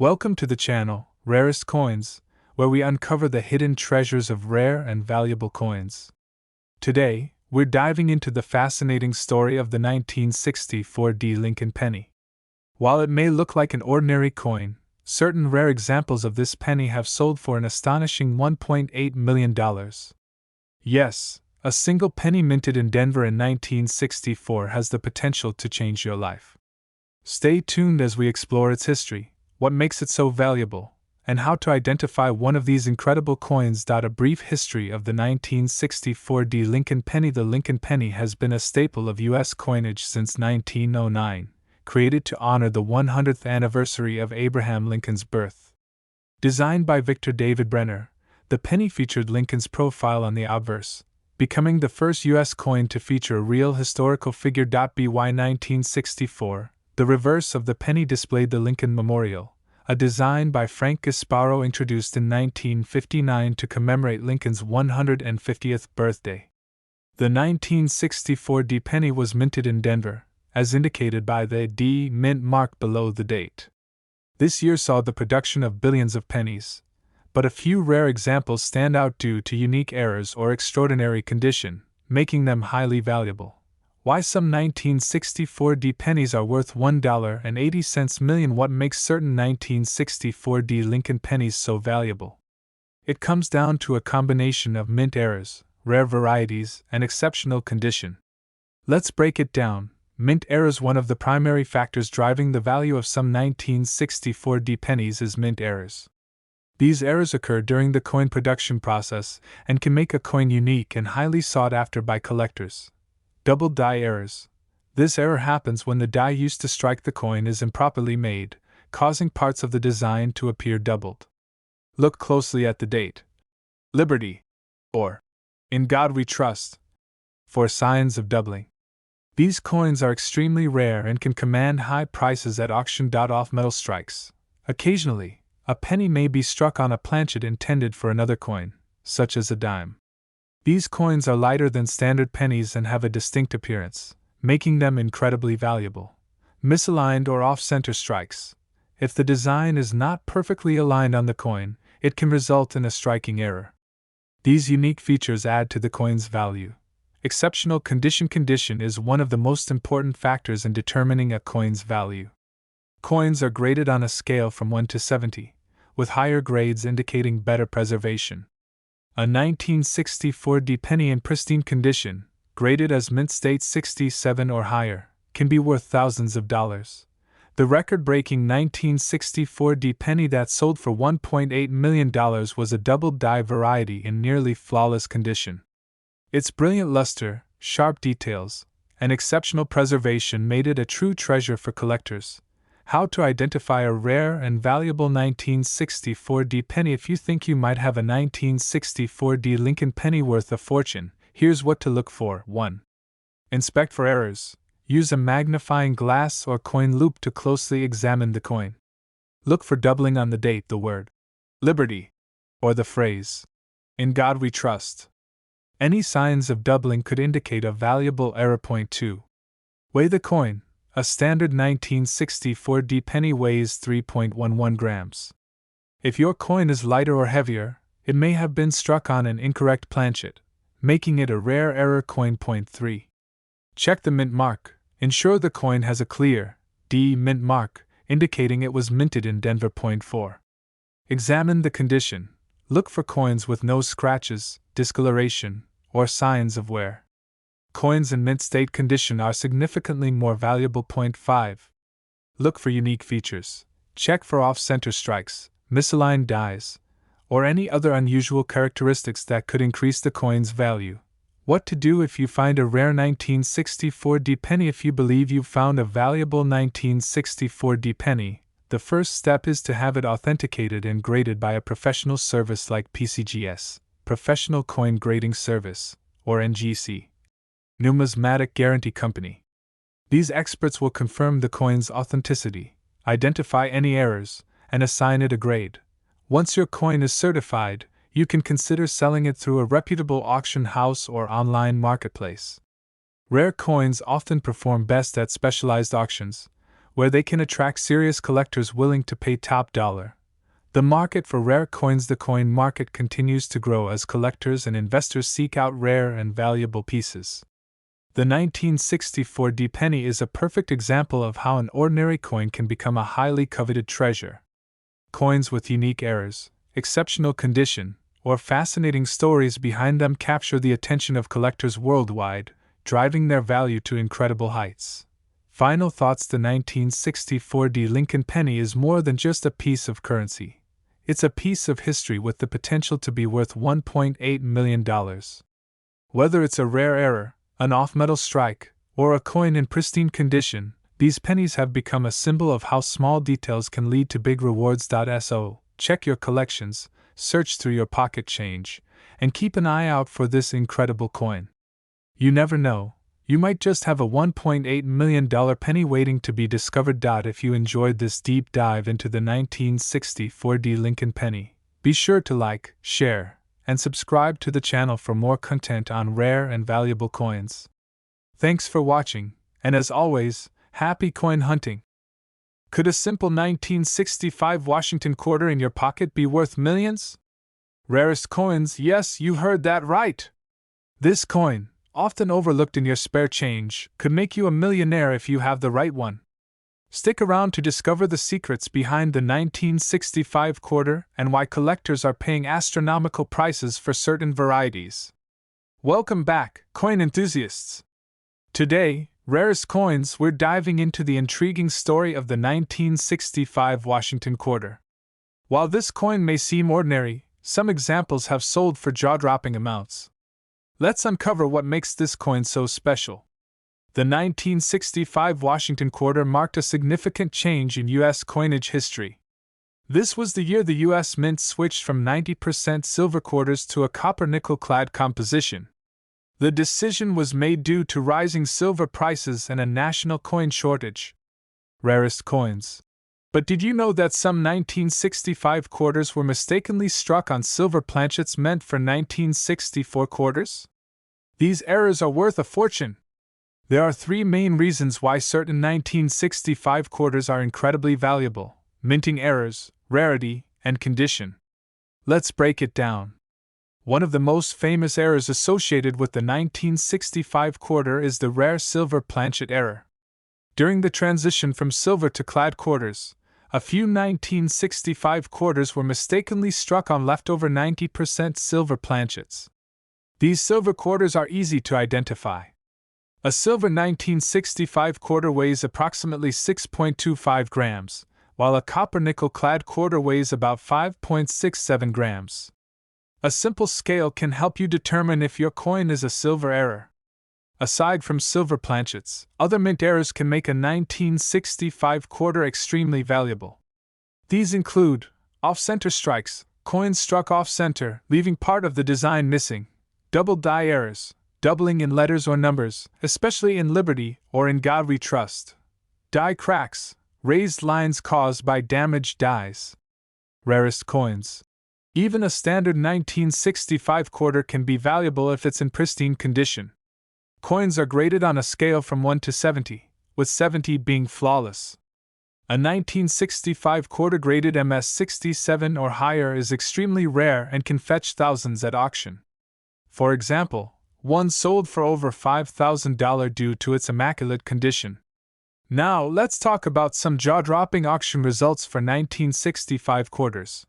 Welcome to the channel, Rarest Coins, where we uncover the hidden treasures of rare and valuable coins. Today, we're diving into the fascinating story of the 1964 Lincoln penny. While it may look like an ordinary coin, certain rare examples of this penny have sold for an astonishing $1.8 million. Yes, a single penny minted in Denver in 1964 has the potential to change your life. Stay tuned as we explore its history, what makes it so valuable, and how to identify one of these incredible coins. A brief history of the 1964 Lincoln penny. The Lincoln penny has been a staple of U.S. coinage since 1909, created to honor the 100th anniversary of Abraham Lincoln's birth. Designed by Victor David Brenner, the penny featured Lincoln's profile on the obverse, becoming the first U.S. coin to feature a real historical figure. By 1964, the reverse of the penny displayed the Lincoln Memorial, a design by Frank Gasparo introduced in 1959 to commemorate Lincoln's 150th birthday. The 1964 penny was minted in Denver, as indicated by the D mint mark below the date. This year saw the production of billions of pennies, but a few rare examples stand out due to unique errors or extraordinary condition, making them highly valuable. Why some 1964 pennies are worth $1.80 million. What makes certain 1964 Lincoln pennies so valuable? It comes down to a combination of mint errors, rare varieties, and exceptional condition. Let's break it down. Mint errors. One of the primary factors driving the value of some 1964 pennies is mint errors. These errors occur during the coin production process and can make a coin unique and highly sought after by collectors. Double die errors. This error happens when the die used to strike the coin is improperly made, causing parts of the design to appear doubled. Look closely at the date. Liberty, or In God We Trust, for signs of doubling. These coins are extremely rare and can command high prices at auction. Off metal strikes. Occasionally, a penny may be struck on a planchet intended for another coin, such as a dime. These coins are lighter than standard pennies and have a distinct appearance, making them incredibly valuable. Misaligned or off-center strikes. If the design is not perfectly aligned on the coin, it can result in a striking error. These unique features add to the coin's value. Exceptional condition. Condition is one of the most important factors in determining a coin's value. Coins are graded on a scale from 1 to 70, with higher grades indicating better preservation. A 1964 penny in pristine condition, graded as mint state 67 or higher, can be worth thousands of dollars. The record-breaking 1964 penny that sold for $1.8 million was a double die variety in nearly flawless condition. Its brilliant luster, sharp details, and exceptional preservation made it a true treasure for collectors. How to identify a rare and valuable 1964 penny. If you think you might have a 1964 Lincoln penny worth a fortune, here's what to look for. 1. Inspect for errors. Use a magnifying glass or coin loupe to closely examine the coin. Look for doubling on the date, the word Liberty, or the phrase In God We Trust. Any signs of doubling could indicate a valuable error. 2. Weigh the coin. A standard 1964 penny weighs 3.11 grams. If your coin is lighter or heavier, it may have been struck on an incorrect planchet, making it a rare error coin. 3. Check the mint mark. Ensure the coin has a clear D mint mark, indicating it was minted in Denver. 4. Examine the condition. Look for coins with no scratches, discoloration, or signs of wear. Coins in mint state condition are significantly more valuable. 5. Look for unique features. Check for off-center strikes, misaligned dies, or any other unusual characteristics that could increase the coin's value. What to do if you find a rare 1964 penny? If you believe you've found a valuable 1964 penny, the first step is to have it authenticated and graded by a professional service like PCGS, Professional Coin Grading Service, or NGC. Numismatic Guarantee Company. These experts will confirm the coin's authenticity, identify any errors, and assign it a grade. Once your coin is certified, you can consider selling it through a reputable auction house or online marketplace. Rare coins often perform best at specialized auctions, where they can attract serious collectors willing to pay top dollar. The market for rare coins. The coin market continues to grow as collectors and investors seek out rare and valuable pieces. The 1964 penny is a perfect example of how an ordinary coin can become a highly coveted treasure. Coins with unique errors, exceptional condition, or fascinating stories behind them capture the attention of collectors worldwide, driving their value to incredible heights. Final thoughts. The 1964 Lincoln penny is more than just a piece of currency. It's a piece of history with the potential to be worth $1.8 million. Whether it's a rare error, an off-metal strike, or a coin in pristine condition, these pennies have become a symbol of how small details can lead to big rewards. So, check your collections, search through your pocket change, and keep an eye out for this incredible coin. You never know, you might just have a $1.8 million penny waiting to be discovered. If you enjoyed this deep dive into the 1964 Lincoln penny, be sure to like, share, and subscribe to the channel for more content on rare and valuable coins. Thanks for watching, and as always, happy coin hunting! Could a simple 1965 Washington quarter in your pocket be worth millions? Rarest coins, yes, you heard that right! This coin, often overlooked in your spare change, could make you a millionaire if you have the right one. Stick around to discover the secrets behind the 1965 quarter and why collectors are paying astronomical prices for certain varieties. Welcome back, coin enthusiasts! Today, Rarest Coins, we're diving into the intriguing story of the 1965 Washington quarter. While this coin may seem ordinary, some examples have sold for jaw-dropping amounts. Let's uncover what makes this coin so special. The 1965 Washington quarter marked a significant change in U.S. coinage history. This was the year the U.S. Mint switched from 90% silver quarters to a copper-nickel-clad composition. The decision was made due to rising silver prices and a national coin shortage. Rarest coins. But did you know that some 1965 quarters were mistakenly struck on silver planchets meant for 1964 quarters? These errors are worth a fortune. There are three main reasons why certain 1965 quarters are incredibly valuable: minting errors, rarity, and condition. Let's break it down. One of the most famous errors associated with the 1965 quarter is the rare silver planchet error. During the transition from silver to clad quarters, a few 1965 quarters were mistakenly struck on leftover 90% silver planchets. These silver quarters are easy to identify. A silver 1965 quarter weighs approximately 6.25 grams, while a copper-nickel-clad quarter weighs about 5.67 grams. A simple scale can help you determine if your coin is a silver error. Aside from silver planchets, other mint errors can make a 1965 quarter extremely valuable. These include off-center strikes, coins struck off-center, leaving part of the design missing; double die errors, doubling in letters or numbers, especially in Liberty or In God We Trust; die cracks, raised lines caused by damaged dies. Rarest coins. Even a standard 1965 quarter can be valuable if it's in pristine condition. Coins are graded on a scale from 1 to 70, with 70 being flawless. A 1965 quarter graded MS 67 or higher is extremely rare and can fetch thousands at auction. For example, one sold for over $5,000 due to its immaculate condition. Now, let's talk about some jaw-dropping auction results for 1965 quarters.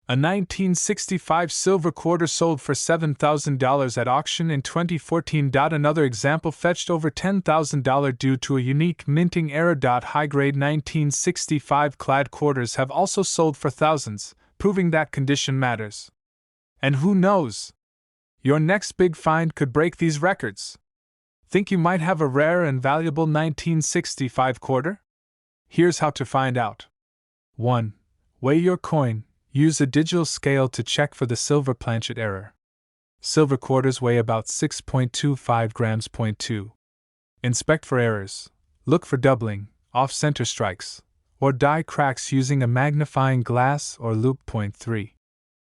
A 1965 silver quarter sold for $7,000 at auction in 2014. Another example fetched over $10,000 due to a unique minting error. High-grade 1965 clad quarters have also sold for thousands, proving that condition matters. And who knows? Your next big find could break these records. Think you might have a rare and valuable 1965 quarter? Here's how to find out. 1. Weigh your coin. Use a digital scale to check for the silver planchet error. Silver quarters weigh about 6.25 grams. 2. Inspect for errors. Look for doubling, off-center strikes, or die cracks using a magnifying glass or loupe. 3.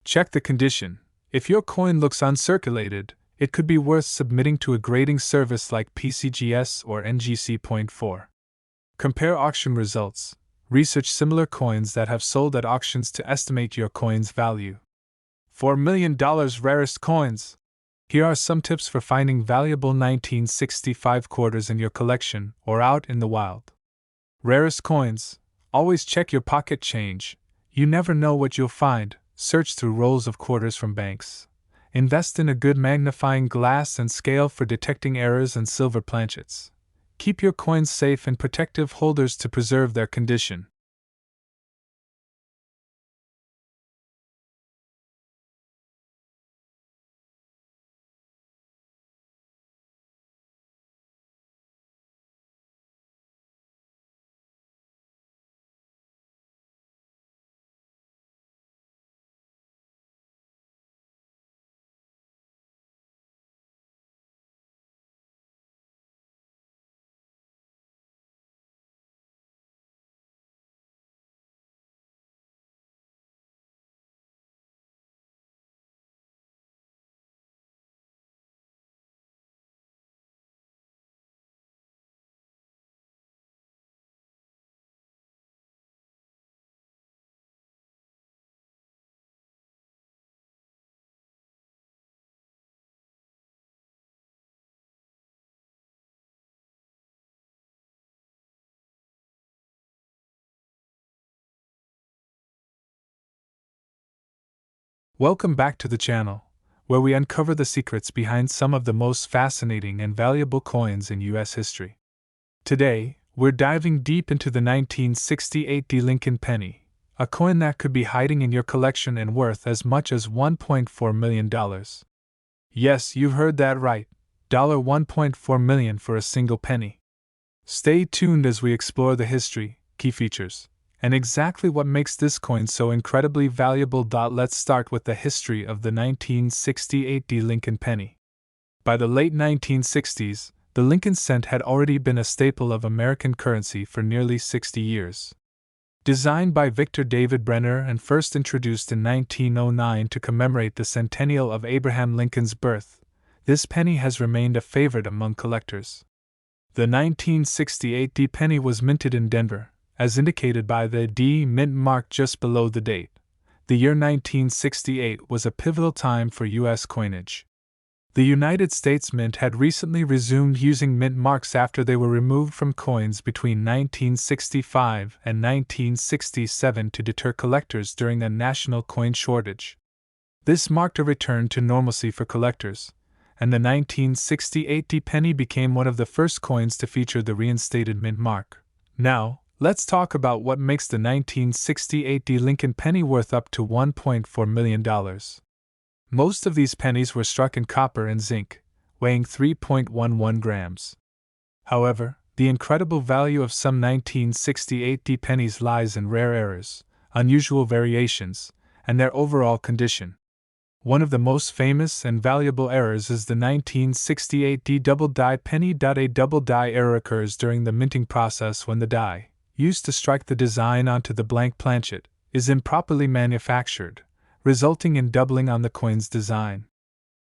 Check the condition. If your coin looks uncirculated, it could be worth submitting to a grading service like PCGS or NGC. 4. Compare auction results. Research similar coins that have sold at auctions to estimate your coin's value. $4 million rarest coins. Here are some tips for finding valuable 1965 quarters in your collection or out in the wild. Rarest coins. Always check your pocket change. You never know what you'll find. Search through rolls of quarters from banks. Invest in a good magnifying glass and scale for detecting errors and silver planchets. Keep your coins safe in protective holders to preserve their condition. Welcome back to the channel, where we uncover the secrets behind some of the most fascinating and valuable coins in U.S. history. Today, we're diving deep into the 1968 Lincoln penny, a coin that could be hiding in your collection and worth as much as $1.4 million. Yes, you've heard that right, $1.4 million for a single penny. Stay tuned as we explore the history, key features, and exactly what makes this coin so incredibly valuable. Let's start with the history of the 1968 Lincoln penny. By the late 1960s, the Lincoln cent had already been a staple of American currency for nearly 60 years. Designed by Victor David Brenner and first introduced in 1909 to commemorate the centennial of Abraham Lincoln's birth, this penny has remained a favorite among collectors. The 1968 penny was minted in Denver, as indicated by the D mint mark just below the date. The year 1968 was a pivotal time for U.S. coinage. The United States Mint had recently resumed using mint marks after they were removed from coins between 1965 and 1967 to deter collectors during a national coin shortage. This marked a return to normalcy for collectors, and the 1968 penny became one of the first coins to feature the reinstated mint mark. Now, let's talk about what makes the 1968 Lincoln penny worth up to $1.4 million. Most of these pennies were struck in copper and zinc, weighing 3.11 grams. However, the incredible value of some 1968 pennies lies in rare errors, unusual variations, and their overall condition. One of the most famous and valuable errors is the 1968 double die penny. A double die error occurs during the minting process when the die, used to strike the design onto the blank planchet, is improperly manufactured, resulting in doubling on the coin's design.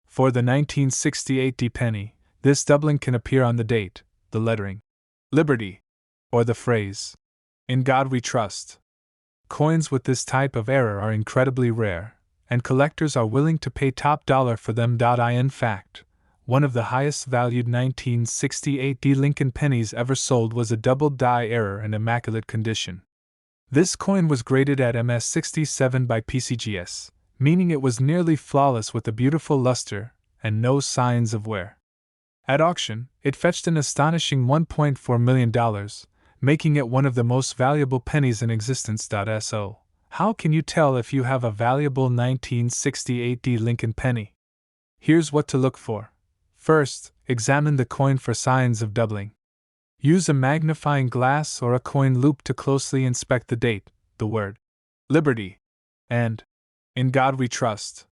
For the 1968 penny, this doubling can appear on the date, the lettering, Liberty, or the phrase, In God We Trust. Coins with this type of error are incredibly rare, and collectors are willing to pay top dollar for them. In fact, one of the highest valued 1968 Lincoln pennies ever sold was a double die error in immaculate condition. This coin was graded at MS67 by PCGS, meaning it was nearly flawless with a beautiful luster and no signs of wear. At auction, it fetched an astonishing $1.4 million, making it one of the most valuable pennies in existence. So, how can you tell if you have a valuable 1968 Lincoln penny? Here's what to look for. First, examine the coin for signs of doubling. Use a magnifying glass or a coin loupe to closely inspect the date, the word, Liberty, and In God We Trust.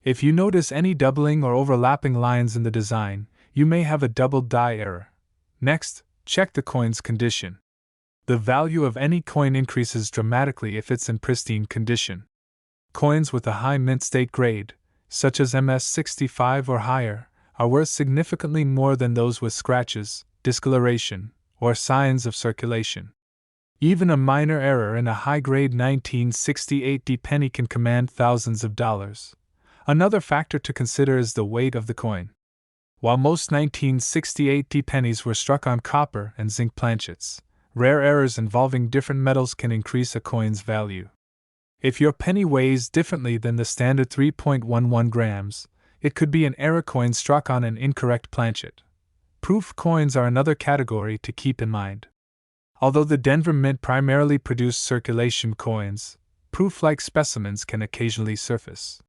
If you notice any doubling or overlapping lines in the design, you may have a double die error. Next, check the coin's condition. The value of any coin increases dramatically if it's in pristine condition. Coins with a high mint state grade, such as MS65 or higher, are worth significantly more than those with scratches, discoloration, or signs of circulation. Even a minor error in a high-grade 1968 penny can command thousands of dollars. Another factor to consider is the weight of the coin. While most 1968 pennies were struck on copper and zinc planchets, rare errors involving different metals can increase a coin's value. If your penny weighs differently than the standard 3.11 grams, it could be an error coin struck on an incorrect planchet. Proof coins are another category to keep in mind. Although the Denver Mint primarily produced circulation coins, proof-like specimens can occasionally surface.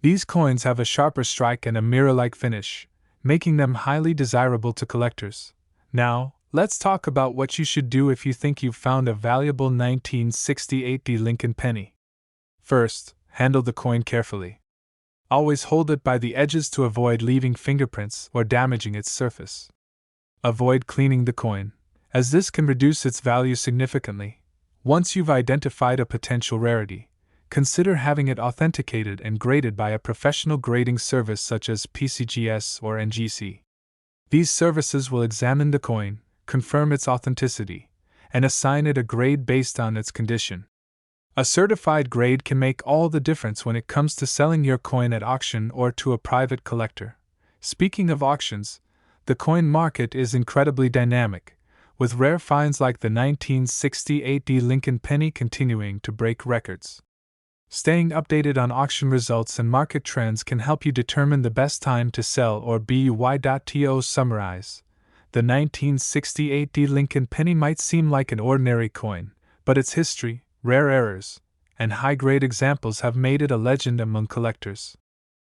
These coins have a sharper strike and a mirror-like finish, making them highly desirable to collectors. Now, let's talk about what you should do if you think you've found a valuable 1968 Lincoln penny. First, handle the coin carefully. Always hold it by the edges to avoid leaving fingerprints or damaging its surface. Avoid cleaning the coin, as this can reduce its value significantly. Once you've identified a potential rarity, consider having it authenticated and graded by a professional grading service such as PCGS or NGC. These services will examine the coin, confirm its authenticity, and assign it a grade based on its condition. A certified grade can make all the difference when it comes to selling your coin at auction or to a private collector. Speaking of auctions, the coin market is incredibly dynamic, with rare finds like the 1968 Lincoln penny continuing to break records. Staying updated on auction results and market trends can help you determine the best time to sell or buy. Summarize. The 1968 Lincoln penny might seem like an ordinary coin, but its history, rare errors, and high-grade examples have made it a legend among collectors.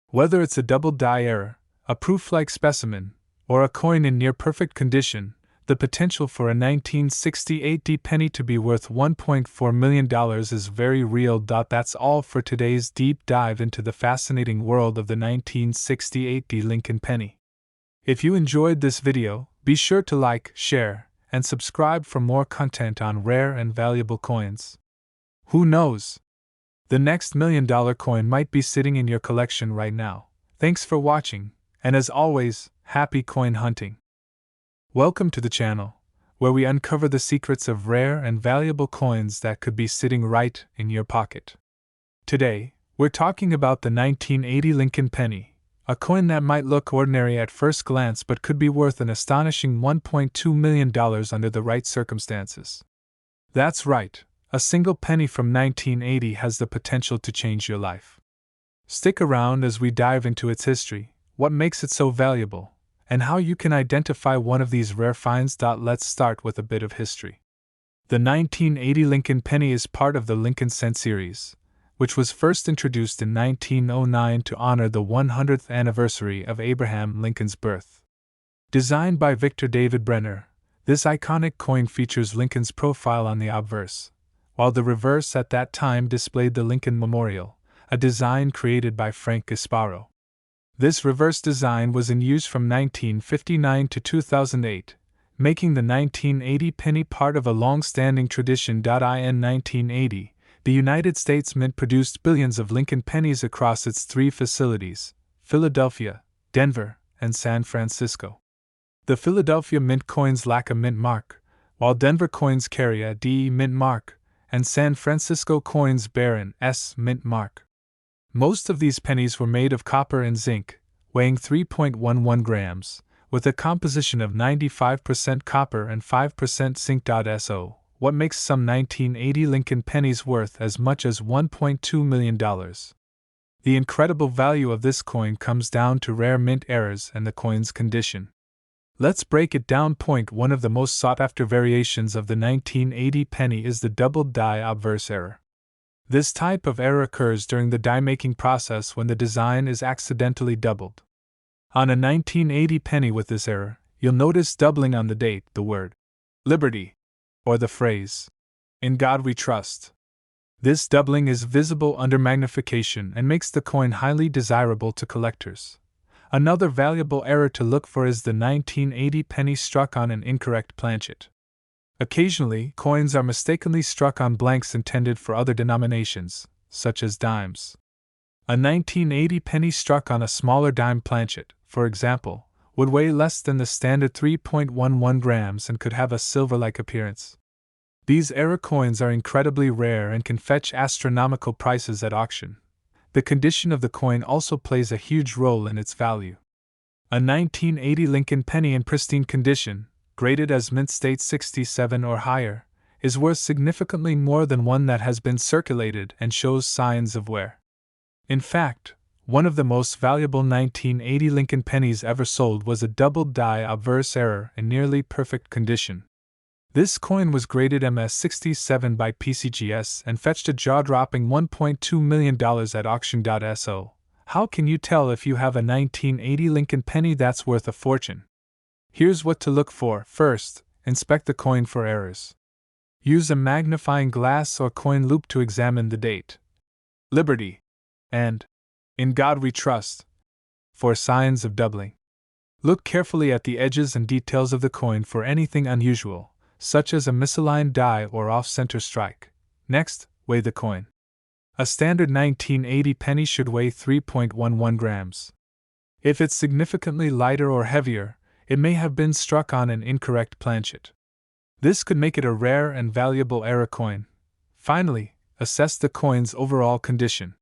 Whether it's a double die error, a proof-like specimen, or a coin in near-perfect condition, the potential for a 1968 penny to be worth $1.4 million is very real. That's all for today's deep dive into the fascinating world of the 1968 Lincoln penny. If you enjoyed this video, be sure to like, share, and subscribe for more content on rare and valuable coins. Who knows? The next $1 million coin might be sitting in your collection right now. Thanks for watching, and as always, happy coin hunting. Welcome to the channel, where we uncover the secrets of rare and valuable coins that could be sitting right in your pocket. Today, we're talking about the 1980 Lincoln penny, a coin that might look ordinary at first glance but could be worth an astonishing $1.2 million under the right circumstances. That's right. A single penny from 1980 has the potential to change your life. Stick around as we dive into its history, what makes it so valuable, and how you can identify one of these rare finds. Let's start with a bit of history. The 1980 Lincoln penny is part of the Lincoln Cent series, which was first introduced in 1909 to honor the 100th anniversary of Abraham Lincoln's birth. Designed by Victor David Brenner, this iconic coin features Lincoln's profile on the obverse, while the reverse at that time displayed the Lincoln Memorial, a design created by Frank Gasparo. This reverse design was in use from 1959 to 2008, making the 1980 penny part of a long-standing tradition. In 1980, the United States Mint produced billions of Lincoln pennies across its three facilities, Philadelphia, Denver, and San Francisco. The Philadelphia Mint coins lack a mint mark, while Denver coins carry a D mint mark, and San Francisco coins bear an S mint mark. Most of these pennies were made of copper and zinc, weighing 3.11 grams, with a composition of 95% copper and 5% zinc. So, what makes some 1980 Lincoln pennies worth as much as $1.2 million? The incredible value of this coin comes down to rare mint errors and the coin's condition. Let's break it down. Point 1 of the most sought-after variations of the 1980 penny is the double die obverse error. This type of error occurs during the die-making process when the design is accidentally doubled. On a 1980 penny with this error, you'll notice doubling on the date, the word Liberty, or the phrase, "In God We Trust." This doubling is visible under magnification and makes the coin highly desirable to collectors. Another valuable error to look for is the 1980 penny struck on an incorrect planchet. Occasionally, coins are mistakenly struck on blanks intended for other denominations, such as dimes. A 1980 penny struck on a smaller dime planchet, for example, would weigh less than the standard 3.11 grams and could have a silver-like appearance. These error coins are incredibly rare and can fetch astronomical prices at auction. The condition of the coin also plays a huge role in its value. A 1980 Lincoln penny in pristine condition, graded as mint state 67 or higher, is worth significantly more than one that has been circulated and shows signs of wear. In fact, one of the most valuable 1980 Lincoln pennies ever sold was a double die obverse error in nearly perfect condition. This coin was graded MS67 by PCGS and fetched a jaw-dropping $1.2 million at auction.so. How can you tell if you have a 1980 Lincoln penny that's worth a fortune? Here's what to look for. First, inspect the coin for errors. Use a magnifying glass or coin loop to examine the date, Liberty, and In God We Trust for signs of doubling. Look carefully at the edges and details of the coin for anything unusual, such as a misaligned die or off-center strike. Next, weigh the coin. A standard 1980 penny should weigh 3.11 grams. If it's significantly lighter or heavier, it may have been struck on an incorrect planchet. This could make it a rare and valuable error coin. Finally, assess the coin's overall condition.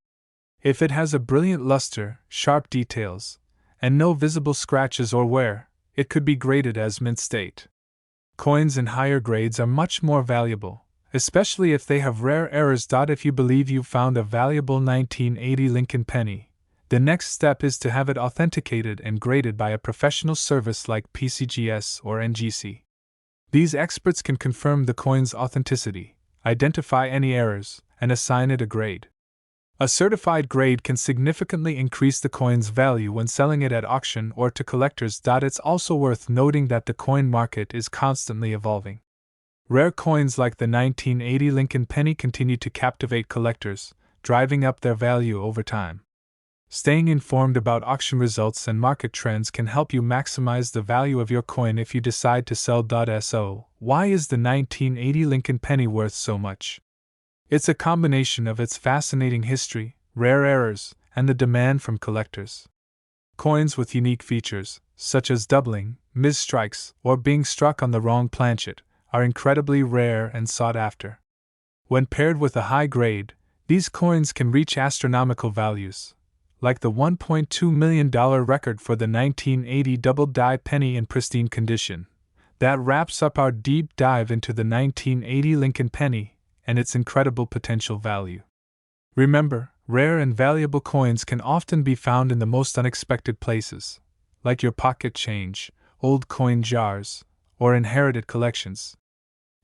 If it has a brilliant luster, sharp details, and no visible scratches or wear, it could be graded as mint state. Coins in higher grades are much more valuable, especially if they have rare errors. If you believe you've found a valuable 1980 Lincoln penny, the next step is to have it authenticated and graded by a professional service like PCGS or NGC. These experts can confirm the coin's authenticity, identify any errors, and assign it a grade. A certified grade can significantly increase the coin's value when selling it at auction or to collectors. It's also worth noting that the coin market is constantly evolving. Rare coins like the 1980 Lincoln penny continue to captivate collectors, driving up their value over time. Staying informed about auction results and market trends can help you maximize the value of your coin if you decide to sell. So, why is the 1980 Lincoln penny worth so much? It's a combination of its fascinating history, rare errors, and the demand from collectors. Coins with unique features, such as doubling, misstrikes, or being struck on the wrong planchet, are incredibly rare and sought after. When paired with a high grade, these coins can reach astronomical values, like the $1.2 million record for the 1980 double die penny in pristine condition. That wraps up our deep dive into the 1980 Lincoln penny and its incredible potential value. Remember, rare and valuable coins can often be found in the most unexpected places, like your pocket change, old coin jars, or inherited collections.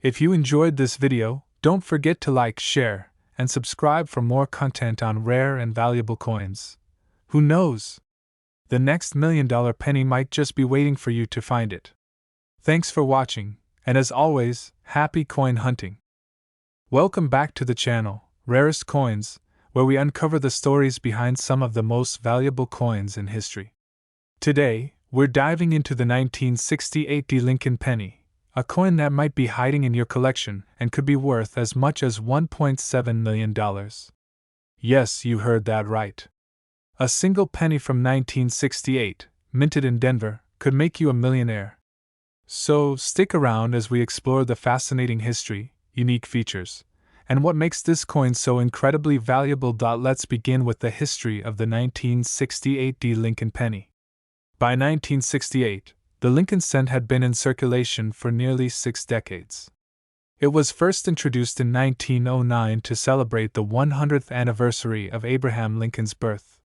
If you enjoyed this video, don't forget to like, share, and subscribe for more content on rare and valuable coins. Who knows? The next $1 million penny might just be waiting for you to find it. Thanks for watching, and as always, happy coin hunting! Welcome back to the channel, Rarest Coins, where we uncover the stories behind some of the most valuable coins in history. Today, we're diving into the 1968 Lincoln penny, a coin that might be hiding in your collection and could be worth as much as $1.7 million. Yes, you heard that right. A single penny from 1968, minted in Denver, could make you a millionaire. So, stick around as we explore the fascinating history, unique features, and what makes this coin so incredibly valuable. Let's begin with the history of the 1968 Lincoln penny. By 1968, the Lincoln cent had been in circulation for nearly 6 decades. It was first introduced in 1909 to celebrate the 100th anniversary of Abraham Lincoln's birth.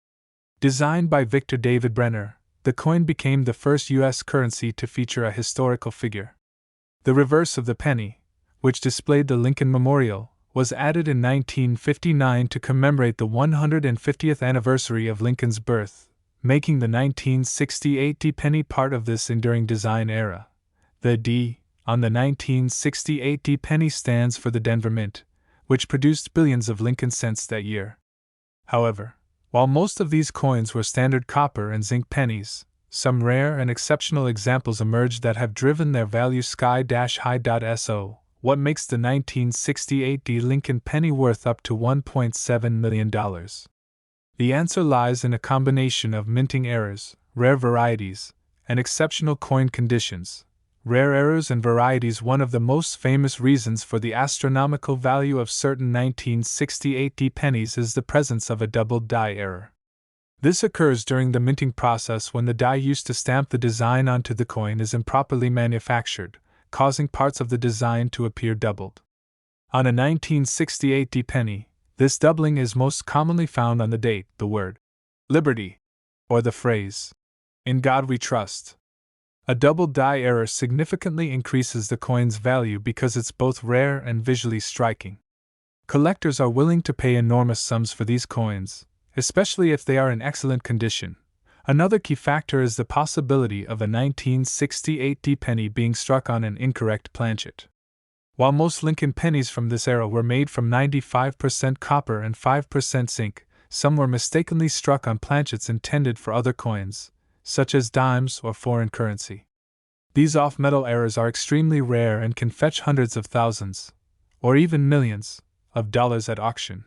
Designed by Victor David Brenner, the coin became the first U.S. currency to feature a historical figure. The reverse of the penny, which displayed the Lincoln Memorial, was added in 1959 to commemorate the 150th anniversary of Lincoln's birth, making the 1968 penny part of this enduring design era. The D on the 1968 penny stands for the Denver Mint, which produced billions of Lincoln cents that year. However, while most of these coins were standard copper and zinc pennies, some rare and exceptional examples emerged that have driven their value sky-high. So, what makes the 1968 Lincoln penny worth up to $1.7 million? The answer lies in a combination of minting errors, rare varieties, and exceptional coin conditions. Rare errors and varieties. One of the most famous reasons for the astronomical value of certain 1968 pennies is the presence of a doubled die error. This occurs during the minting process when the die used to stamp the design onto the coin is improperly manufactured, causing parts of the design to appear doubled. On a 1968 penny, this doubling is most commonly found on the date, the word Liberty, or the phrase, "In God We Trust." A double die error significantly increases the coin's value because it's both rare and visually striking. Collectors are willing to pay enormous sums for these coins, especially if they are in excellent condition. Another key factor is the possibility of a 1968 penny being struck on an incorrect planchet. While most Lincoln pennies from this era were made from 95% copper and 5% zinc, some were mistakenly struck on planchets intended for other coins, such as dimes or foreign currency. These off-metal errors are extremely rare and can fetch hundreds of thousands, or even millions, of dollars at auction.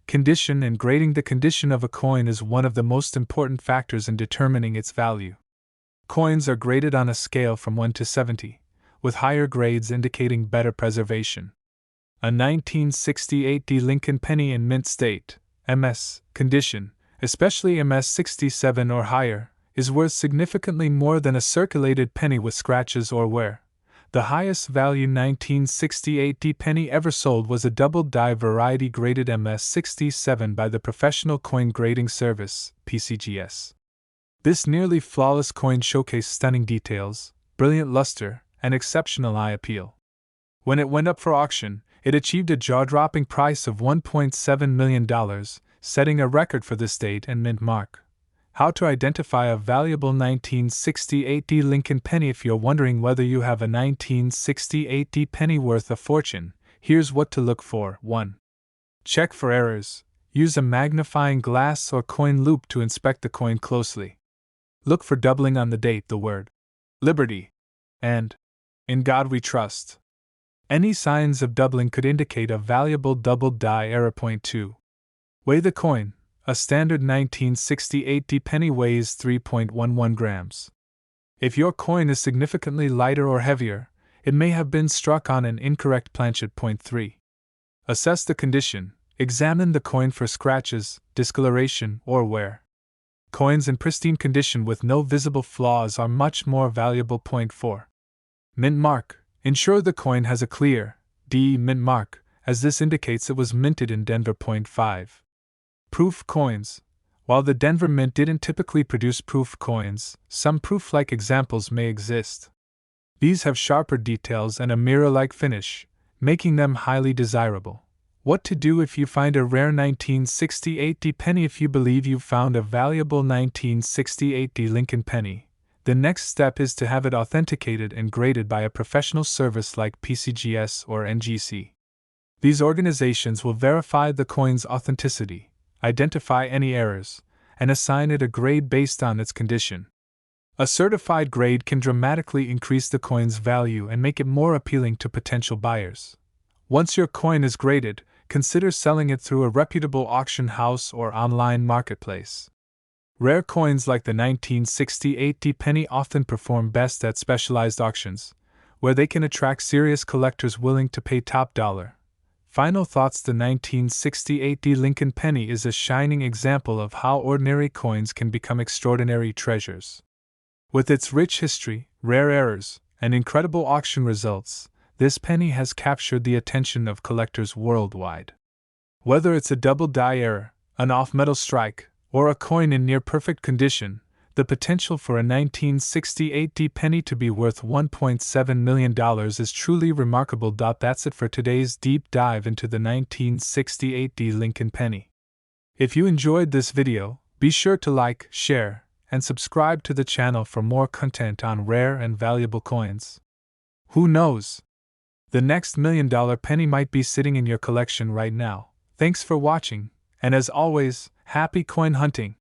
Condition and grading. The condition of a coin is one of the most important factors in determining its value. Coins are graded on a scale from 1 to 70, with higher grades indicating better preservation. A 1968 Lincoln penny in mint state, MS, condition, especially MS 67 or higher, is worth significantly more than a circulated penny with scratches or wear. The highest value 1968 penny ever sold was a double die variety graded MS 67 by the Professional Coin Grading Service, PCGS. This nearly flawless coin showcased stunning details, brilliant luster, and exceptional eye appeal. When it went up for auction, it achieved a jaw-dropping price of $1.7 million, setting a record for this date and mint mark. How to identify a valuable 1968 Lincoln penny. If you're wondering whether you have a 1968 penny worth a fortune, here's what to look for. 1. Check for errors. Use a magnifying glass or coin loupe to inspect the coin closely. Look for doubling on the date, the word Liberty, and In God We Trust. Any signs of doubling could indicate a valuable doubled die error. 2. Weigh the coin. A standard 1968 penny weighs 3.11 grams. If your coin is significantly lighter or heavier, it may have been struck on an incorrect planchet. 3. Assess the condition. Examine the coin for scratches, discoloration, or wear. Coins in pristine condition with no visible flaws are much more valuable. 4. Mint mark. Ensure the coin has a clear, D mint mark, as this indicates it was minted in Denver. 5. Proof coins. While the Denver Mint didn't typically produce proof coins, some proof-like examples may exist. These have sharper details and a mirror-like finish, making them highly desirable. What to do if you find a rare 1968 penny? If you believe you've found a valuable 1968 Lincoln penny, the next step is to have it authenticated and graded by a professional service like PCGS or NGC. These organizations will verify the coin's authenticity, identify any errors, and assign it a grade based on its condition. A certified grade can dramatically increase the coin's value and make it more appealing to potential buyers. Once your coin is graded, consider selling it through a reputable auction house or online marketplace. Rare coins like the 1968 penny often perform best at specialized auctions, where they can attract serious collectors willing to pay top dollar. Final thoughts. The 1968 Lincoln penny is a shining example of how ordinary coins can become extraordinary treasures. With its rich history, rare errors, and incredible auction results, this penny has captured the attention of collectors worldwide. Whether it's a double die error, an off-metal strike, or a coin in near-perfect condition, the potential for a 1968 penny to be worth $1.7 million is truly remarkable. That's it for today's deep dive into the 1968 Lincoln penny. If you enjoyed this video, be sure to like, share, and subscribe to the channel for more content on rare and valuable coins. Who knows? The next $1 million penny might be sitting in your collection right now. Thanks for watching, and as always, happy coin hunting!